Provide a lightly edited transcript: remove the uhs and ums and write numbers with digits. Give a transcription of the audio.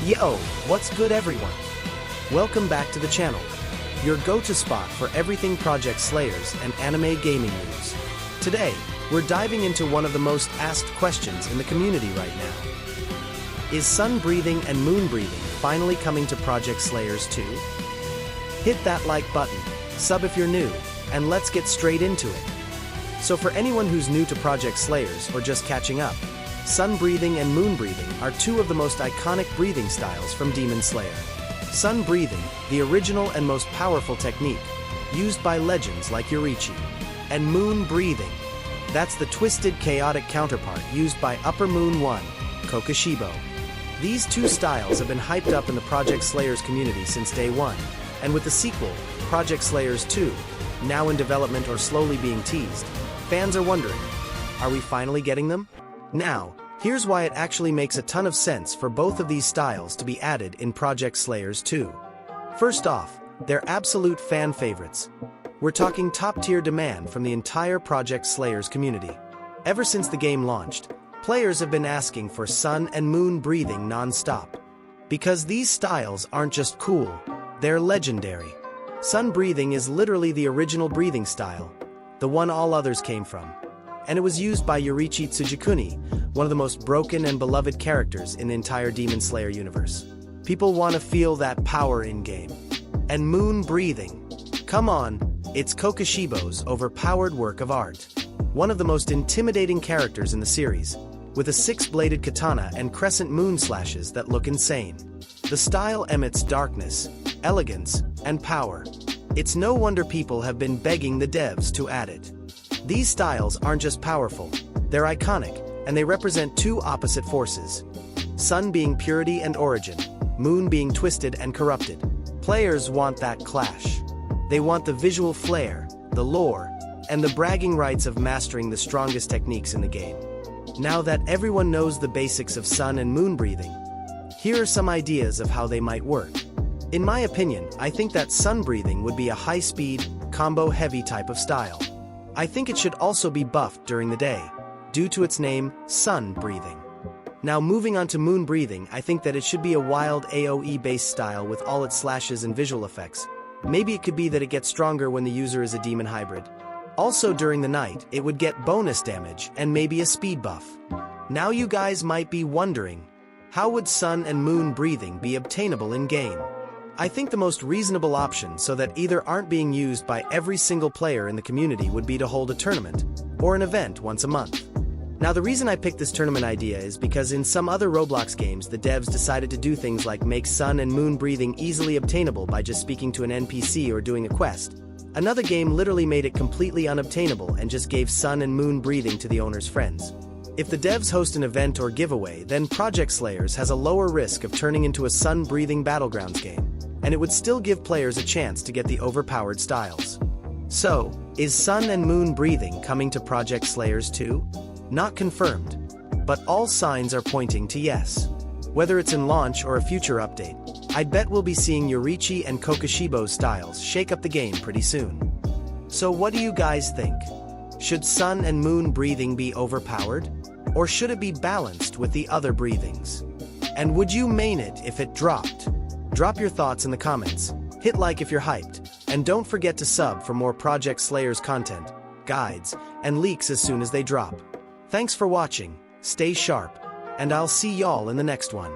Yo, what's good everyone? Welcome back to the channel, your go-to spot for everything Project Slayers and anime gaming news. Today, we're diving into one of the most asked questions in the community right now. Is sun breathing and moon breathing finally coming to Project Slayers 2? Hit that like button, sub if you're new, and let's get straight into it. So for anyone who's new to Project Slayers or just catching up, sun breathing and moon breathing are two of the most iconic breathing styles from Demon Slayer. Sun breathing, the original and most powerful technique, used by legends like Yoriichi. And moon breathing, that's the twisted, chaotic counterpart used by Upper Moon 1, Kokushibo. These two styles have been hyped up in the Project Slayers community since day one, and with the sequel, Project Slayers 2, now in development or slowly being teased, fans are wondering, are we finally getting them? Now, here's why it actually makes a ton of sense for both of these styles to be added in Project Slayers 2. First off, they're absolute fan favorites. We're talking top-tier demand from the entire Project Slayers community. Ever since the game launched, players have been asking for sun and moon breathing non-stop. Because these styles aren't just cool, they're legendary. Sun breathing is literally the original breathing style, the one all others came from. And it was used by Yoriichi Tsujikuni, one of the most broken and beloved characters in the entire Demon Slayer universe. People want to feel that power in-game. And moon breathing. Come on, it's Kokushibo's overpowered work of art. One of the most intimidating characters in the series, with a six-bladed katana and crescent moon slashes that look insane. The style emits darkness, elegance, and power. It's no wonder people have been begging the devs to add it. These styles aren't just powerful, they're iconic, and they represent two opposite forces. Sun being purity and origin, moon being twisted and corrupted. Players want that clash. They want the visual flair, the lore, and the bragging rights of mastering the strongest techniques in the game. Now that everyone knows the basics of sun and moon breathing, here are some ideas of how they might work. In my opinion, I think that sun breathing would be a high-speed, combo-heavy type of style. I think it should also be buffed during the day, due to its name, sun breathing. Now moving on to moon breathing, I think that it should be a wild AoE-based style with all its slashes and visual effects. Maybe it could be that it gets stronger when the user is a demon hybrid. Also during the night, it would get bonus damage and maybe a speed buff. Now you guys might be wondering, how would sun and moon breathing be obtainable in-game? I think the most reasonable option so that either aren't being used by every single player in the community would be to hold a tournament, or an event once a month. Now the reason I picked this tournament idea is because in some other Roblox games the devs decided to do things like make sun and moon breathing easily obtainable by just speaking to an NPC or doing a quest. Another game literally made it completely unobtainable and just gave sun and moon breathing to the owner's friends. If the devs host an event or giveaway, then Project Slayers has a lower risk of turning into a sun-breathing Battlegrounds game, and it would still give players a chance to get the overpowered styles. So, is sun and moon breathing coming to Project Slayers 2? Not confirmed, but all signs are pointing to yes. Whether it's in launch or a future update, I'd bet we'll be seeing Yoriichi and Kokushibo's styles shake up the game pretty soon. So what do you guys think? Should sun and moon breathing be overpowered? Or should it be balanced with the other breathings? And would you main it if it dropped? Drop your thoughts in the comments, hit like if you're hyped, and don't forget to sub for more Project Slayers content, guides, and leaks as soon as they drop. Thanks for watching, stay sharp, and I'll see y'all in the next one.